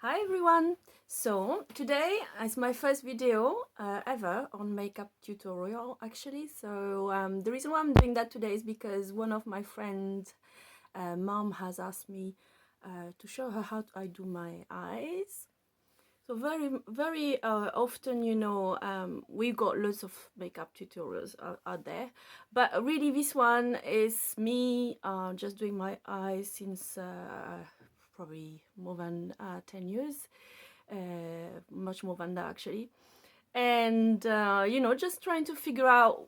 Hi everyone! So today is my first video ever on makeup tutorial actually. So the reason why I'm doing that today is because one of my friends' mom has asked me to show her how I do my eyes. So very often, we got lots of makeup tutorials out there, but really this one is me just doing my eyes since probably more than 10 years, much more than that actually. And just trying to figure out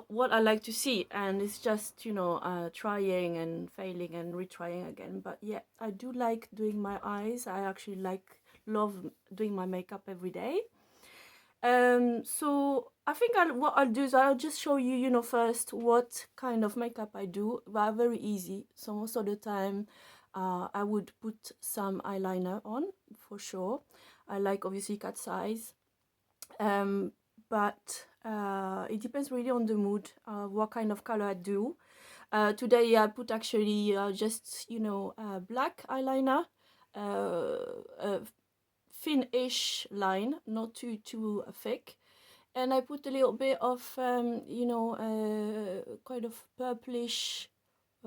what I like to see, and it's just trying and failing and retrying again. But yeah, I do like doing my eyes. I actually love doing my makeup every day. So I think what I'll do is I'll just show you, first what kind of makeup I do. But very easy. So most of the time, I would put some eyeliner on for sure. I like obviously cat size, but it depends really on the mood, what kind of color I do. Today I put actually just black eyeliner, a thin-ish line, not too thick, and I put a little bit of kind of purplish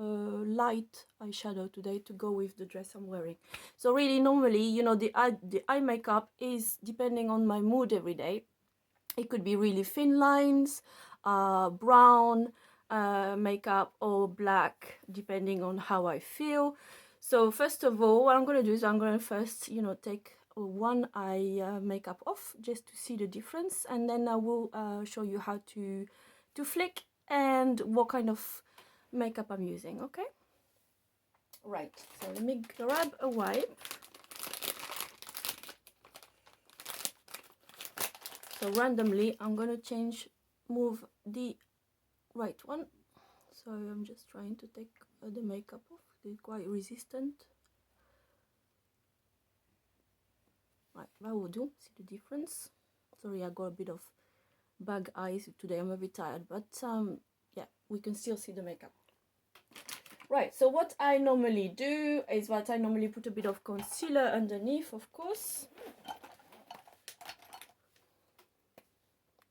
light eyeshadow today to go with the dress I'm wearing. So really normally the eye makeup is depending on my mood every day. It could be really thin lines, brown makeup, or black, depending on how I feel. So first of all, what I'm going to do is I'm going to first, take one eye makeup off just to see the difference, and then I will show you how to flick and what kind of makeup I'm using. Okay? Right. So let me grab a wipe. So randomly, I'm going to move the right one. So I'm just trying to take the makeup off. They're quite resistant. Right, that will do. See the difference? Sorry, I got a bit of bug eyes today. I'm a bit tired, but yeah, we can still see the makeup. Right, so what I normally do is that I normally put a bit of concealer underneath, of course.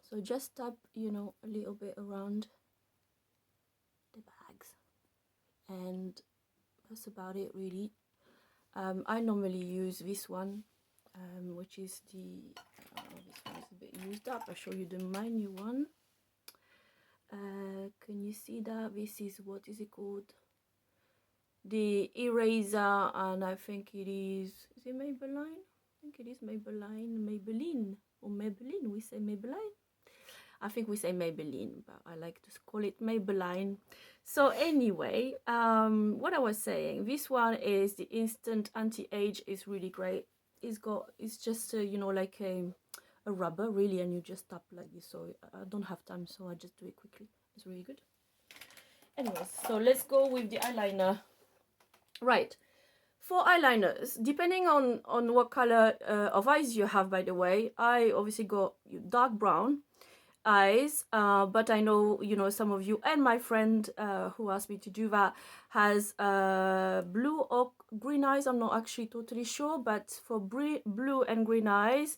So just tap, a little bit around the bags, and that's about it really. I normally use this one, which is this one is a bit used up. I'll show you my new one. Can you see that? This is, what is it called? The eraser, and I think it is it Maybelline? I think it is Maybelline, or Maybelline. We say Maybelline. I think we say Maybelline, but I like to call it Maybelline. So anyway, what I was saying, this one is the Instant Anti-Age. Is really great. It's just like a rubber really, and you just tap like this. So I don't have time, so I just do it quickly. It's really good. Anyways, so let's go with the eyeliner. Right. For eyeliners, depending on what color of eyes you have, by the way, I obviously got dark brown eyes, but I know some of you, and my friend who asked me to do that has blue or green eyes. I'm not actually totally sure, but for blue and green eyes,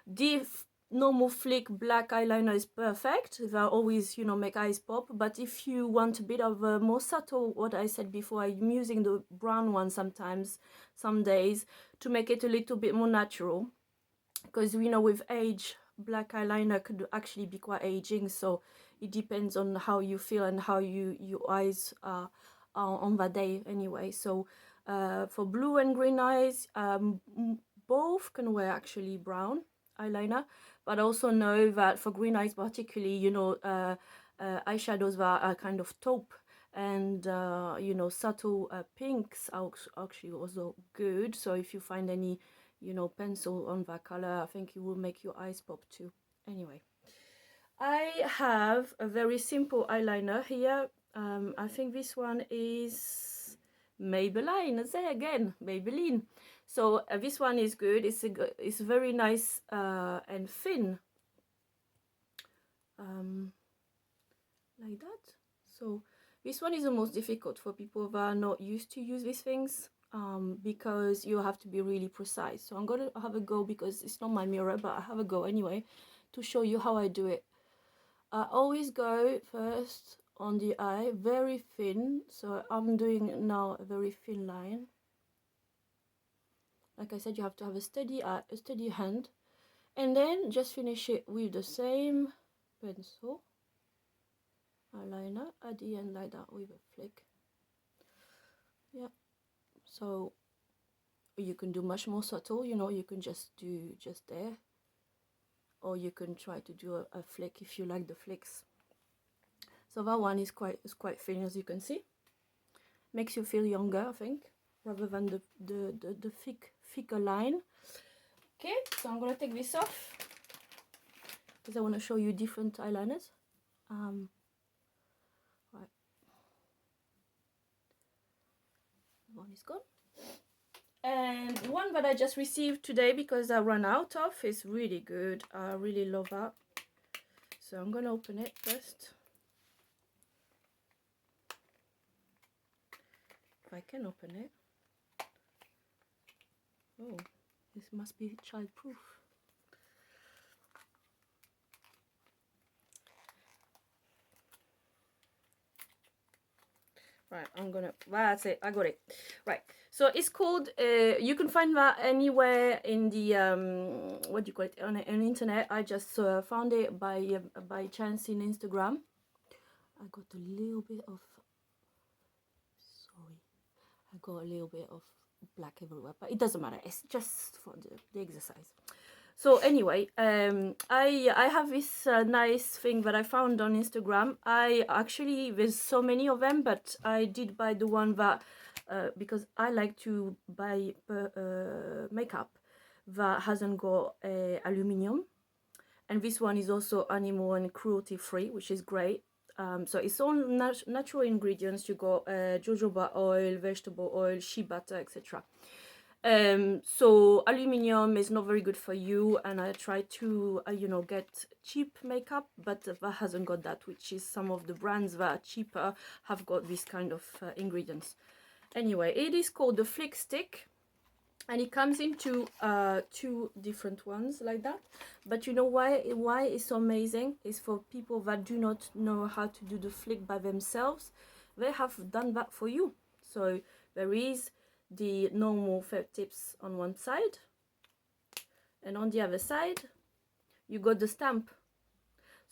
the normal flick black eyeliner is perfect. They always make eyes pop. But if you want a bit of a more subtle, what I said before, I'm using the brown one sometimes, some days, to make it a little bit more natural, because with age, black eyeliner could actually be quite aging. So it depends on how you feel and how your eyes are on that day anyway. So for blue and green eyes, both can wear actually brown eyeliner, but also know that for green eyes particularly, eyeshadows that are kind of taupe and subtle pinks are actually also good. So if you find any pencil on that color, I think it will make your eyes pop too. Anyway, I have a very simple eyeliner here. I think this one is Maybelline. Say again, Maybelline. So this one is good. It's very nice and thin, like that. So this one is the most difficult for people that are not used to use these things. because you have to be really precise. So I'm gonna have a go, because it's not my mirror, but I have a go anyway to show you how I do it. I always go first on the eye, very thin. So I'm doing now a very thin line. Like I said, you have to have a steady eye, a steady hand, and then just finish it with the same pencil eyeliner at the end, like that, with a flick. Yeah. So you can do much more subtle, you know, you can just do just there, or you can try to do a flick if you like the flicks. So that one is quite thin, as you can see. Makes you feel younger, I think, rather than the thicker line. Okay, so I'm gonna take this off because I want to show you different eyeliners. Right, one is gone. And one that I just received today because I ran out of is really good. I really love that. So I'm gonna open it first. If I can open it. Oh, this must be childproof. Right, I'm gonna, that's it, I got it. Right, so it's called, you can find that anywhere in the, what do you call it, on the internet. I just found it by chance in Instagram. I got a little bit of, sorry, I got a little bit of black everywhere, but it doesn't matter, it's just for the exercise. So anyway, I have this nice thing that I found on Instagram. There's so many of them, but I did buy the one that, because I like to buy makeup that hasn't got aluminium. And this one is also animal and cruelty free, which is great. So it's all natural ingredients. You got jojoba oil, vegetable oil, shea butter, etc. So aluminium is not very good for you, and I try to you know, get cheap makeup, but that hasn't got that, which is some of the brands that are cheaper have got this kind of ingredients. Anyway, it is called the Flick Stick, and it comes into two different ones like that. But you know why it's so amazing? It's for people that do not know how to do the flick by themselves. They have done that for you. So there is the normal felt tips on one side, and on the other side you got the stamp.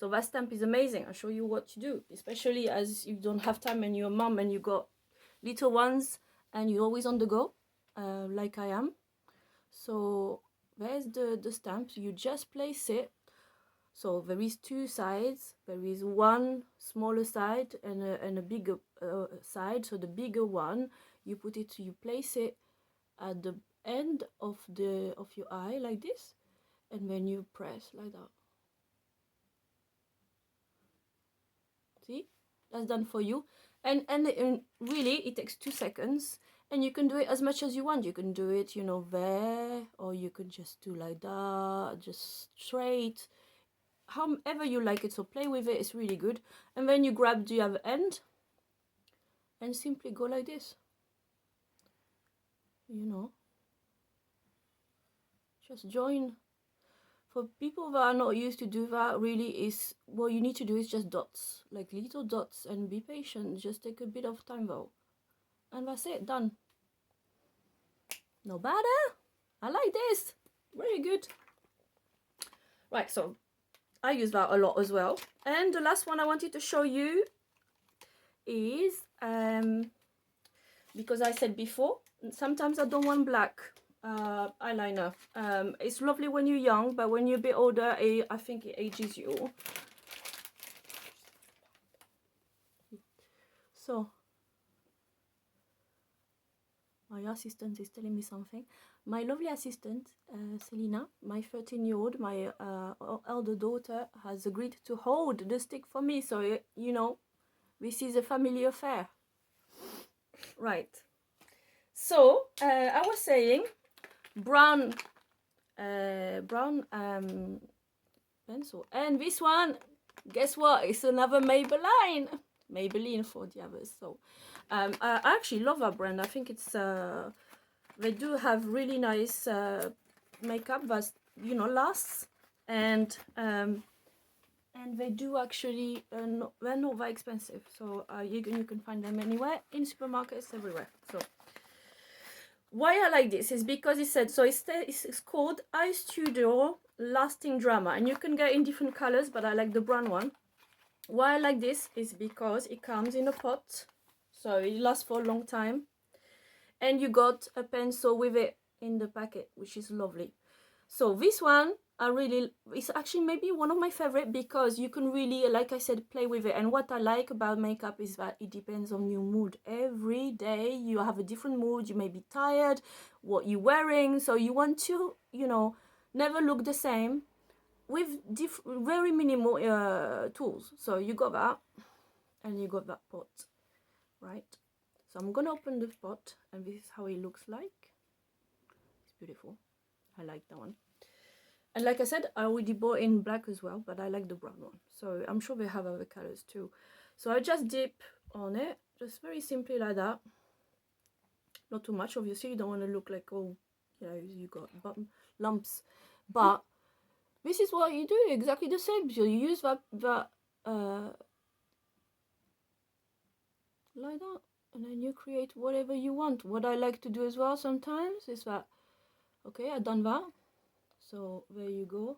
So that stamp is amazing. I'll show you what to do, especially as you don't have time and you're a mom and you got little ones and you're always on the go, like I am. So there's the stamp. You just place it. So there is two sides. There is one smaller side and a bigger side. So the bigger one, you place it at the end of your eye like this, and then you press like that. See, that's done for you. And really, it takes 2 seconds, and you can do it as much as you want. You can do it, you know, there, or you can just do like that, just straight, however you like it. So play with it, it's really good. And then you grab the other end and simply go like this, you know, just join. For people that are not used to do that, really, is what you need to do is just dots, like little dots, and be patient. Just take a bit of time though, and that's it, done. No bad, eh? I like this, very good. Right, so I use that a lot as well. And the last one I wanted to show you is because I said before, sometimes I don't want black eyeliner. It's lovely when you're young, but when you're a bit older, I think it ages you. So my assistant is telling me something. My lovely assistant, Selina, my 13-year-old, my elder daughter, has agreed to hold the stick for me. So, you know, this is a family affair. Right. So, I was saying, brown pencil. And this one, guess what? It's another Maybelline for the others. So I actually love that brand. I think it's They do have really nice makeup that, you know, lasts, and they do actually they're not very expensive, so you can find them anywhere, in supermarkets, everywhere. So why I like this is because it said, so it's called Eye Studio Lasting Drama, and you can get in different colors, but I like the brown one. Why I like this is because it comes in a pot, so it lasts for a long time, and you got a pencil with it in the packet, which is lovely. So this one, it's actually maybe one of my favorite, because you can really, like I said, play with it. And what I like about makeup is that it depends on your mood. Every day you have a different mood. You may be tired, what you're wearing, so you want to, you know, never look the same with very minimal tools. So you got that, and you got that pot, right? So I'm gonna open the pot, and this is how it looks like. It's beautiful. I like that one. And like I said, I already bought in black as well, but I like the brown one. So I'm sure they have other colors too. So I just dip on it, just very simply like that. Not too much, obviously. You don't want to look like, oh, you know, you got lumps. But this is what you do, exactly the same. So you use that like that, and then you create whatever you want. What I like to do as well sometimes is that, okay, I've done that. So there you go.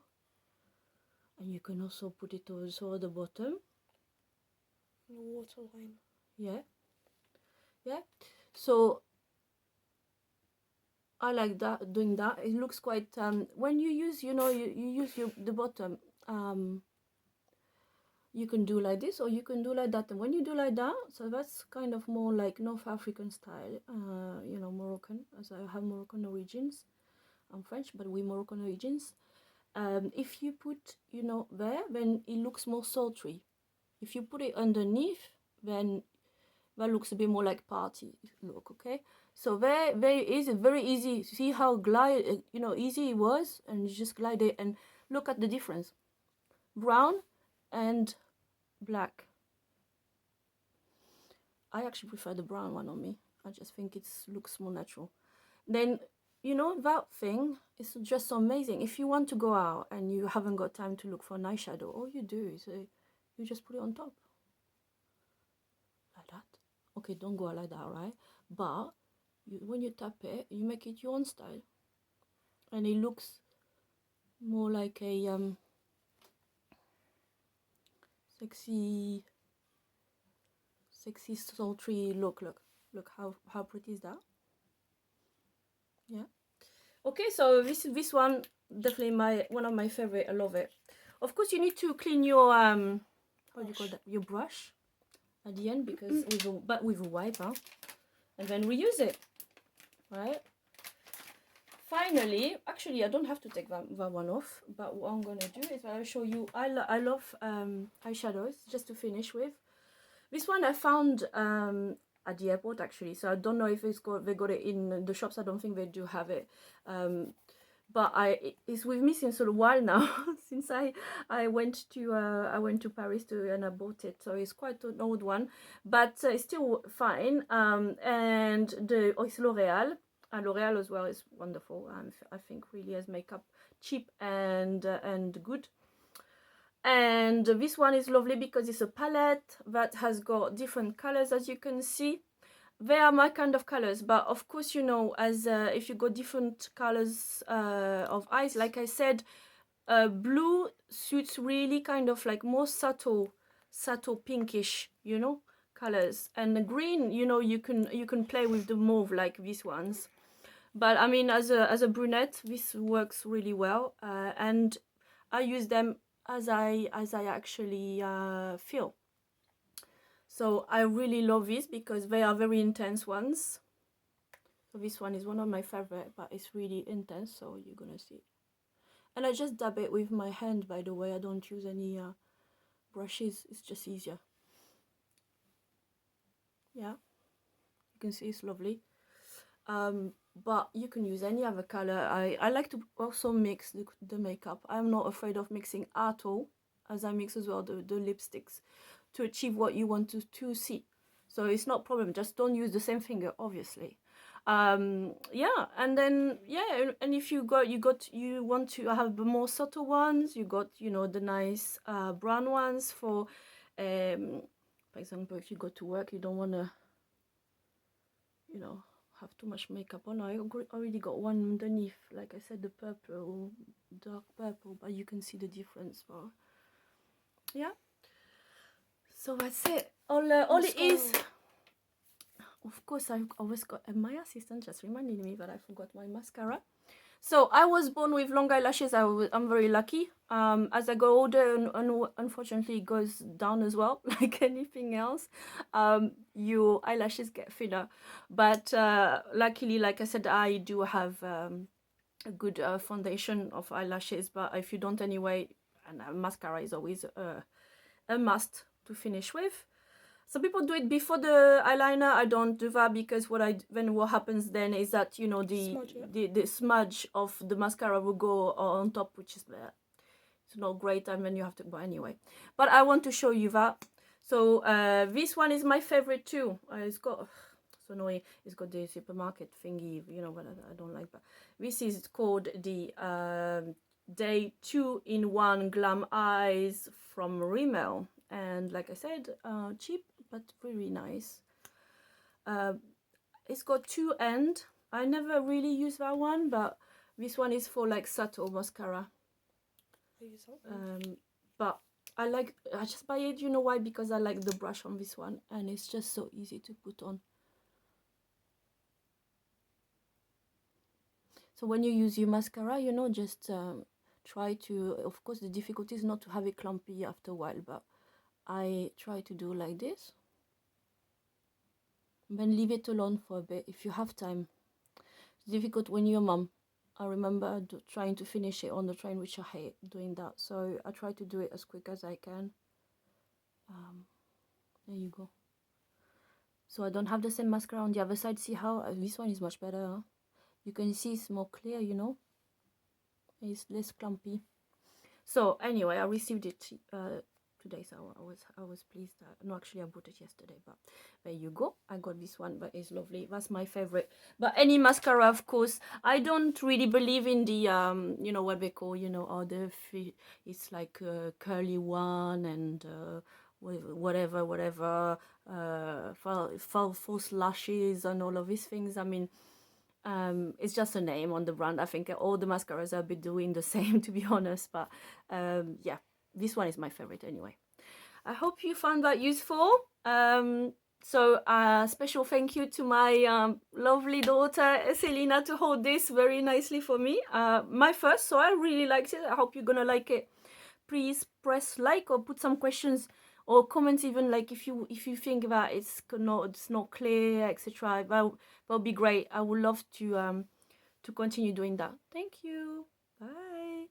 And you can also put it also at the bottom. The waterline. Yeah. Yeah. So I like that, doing that. It looks quite when you use, you know, you use the bottom, you can do like this, or you can do like that. And when you do like that, so that's kind of more like North African style, you know, Moroccan, as I have Moroccan origins. I'm French, but we Moroccan origins. If you put, you know, there, then it looks more sultry. If you put it underneath, then that looks a bit more like party look. Okay, so very easy, very easy. See how glide, you know, easy it was, and you just glide it, and look at the difference, brown and black. I actually prefer the brown one on me. I just think it looks more natural. Then, you know, that thing is just so amazing. If you want to go out and you haven't got time to look for an eyeshadow, all you do is you just put it on top like that. Okay, don't go like that, right? But when you tap it, you make it your own style, and it looks more like a sexy, sultry look. Look how pretty is that? Yeah. Okay, so this one definitely one of my favorite. I love it. Of course, you need to clean your how do you call that? Your brush at the end, because with a wiper, and then reuse it, right? Finally, actually, I don't have to take that one off, but what I'm gonna do is I'll show you. I love eyeshadows. Just to finish with, this one I found at the airport actually. So I don't know if they got it in the shops. I don't think they do have it. But it's with me since a while now. Since I went to Paris and I bought it, so it's quite an old one, but it's still fine. And it's L'Oreal. And L'Oreal as well is wonderful. I think really has makeup cheap and good. And this one is lovely because it's a palette that has got different colors, as you can see. They are my kind of colors, but of course, you know, as if you got different colors of eyes, like I said, blue suits really kind of like more subtle pinkish, you know, colors. And the green, you know, you can play with the mauve like these ones. But I mean, as a brunette, this works really well, and I use them as I actually feel. So I really love this because they are very intense ones. So this one is one of my favorite, but it's really intense, so you're gonna see. And I just dab it with my hand, by the way. I don't use any brushes. It's just easier. Yeah, you can see it's lovely. But you can use any other color. I like to also mix the makeup. I'm not afraid of mixing at all, as I mix as well the lipsticks to achieve what you want to see. So it's not a problem. Just don't use the same finger, obviously. Yeah, and then yeah, and if you want to have the more subtle ones, you got, you know, the nice brown ones for example, if you go to work, you don't want to, you know, have too much makeup on. I already got one underneath, like I said, the purple, dark purple, but you can see the difference. But yeah, so that's it. All it is. Of course, I've always got, and my assistant just reminded me that I forgot my mascara. So I was born with long eyelashes. I'm very lucky. As I go older, and unfortunately, it goes down as well, like anything else. Your eyelashes get thinner. But luckily, like I said, I do have a good foundation of eyelashes. But if you don't anyway, and mascara is always a must to finish with. Some people do it before the eyeliner. I don't do that because what happens then is that, you know, the smudge of the mascara will go on top, which is it's not great, and then you have to go anyway. But I want to show you that. So this one is my favorite too. It's got, so annoying. It's got the supermarket thingy, you know, but I don't like that. This is called the Day 2-in-1 Glam Eyes from Rimmel, and like I said, cheap but very nice. It's got two ends. I never really use that one, but this one is for like subtle mascara. But I just buy it, you know why? Because I like the brush on this one, and it's just so easy to put on. So when you use your mascara, you know, just try to, of course the difficulty is not to have it clumpy after a while, but I try to do like this. Then leave it alone for a bit if you have time. It's difficult when you're a mom. I remember trying to finish it on the train, which I hate doing that. So I try to do it as quick as I can. There you go. So I don't have the same mascara on the other side. See how this one is much better. Huh? You can see it's more clear, you know. It's less clumpy. So anyway, I received it today, so I was pleased. No, actually, I bought it yesterday, but there you go. I got this one, but it's lovely. That's my favorite. But any mascara, of course, I don't really believe in the you know what they call, you know, other it's like a curly one and whatever false lashes and all of these things. I mean, it's just a name on the brand. I think all the mascaras are a bit doing the same, to be honest, but yeah, this one is my favorite anyway. I hope you found that useful. So special thank you to my lovely daughter Selina to hold this very nicely for me, my first, so I really liked it. I hope you're gonna like it. Please press like or put some questions or comments, even like if you think that it's not clear, etc. That'll be great. I would love to continue doing that. Thank you. Bye.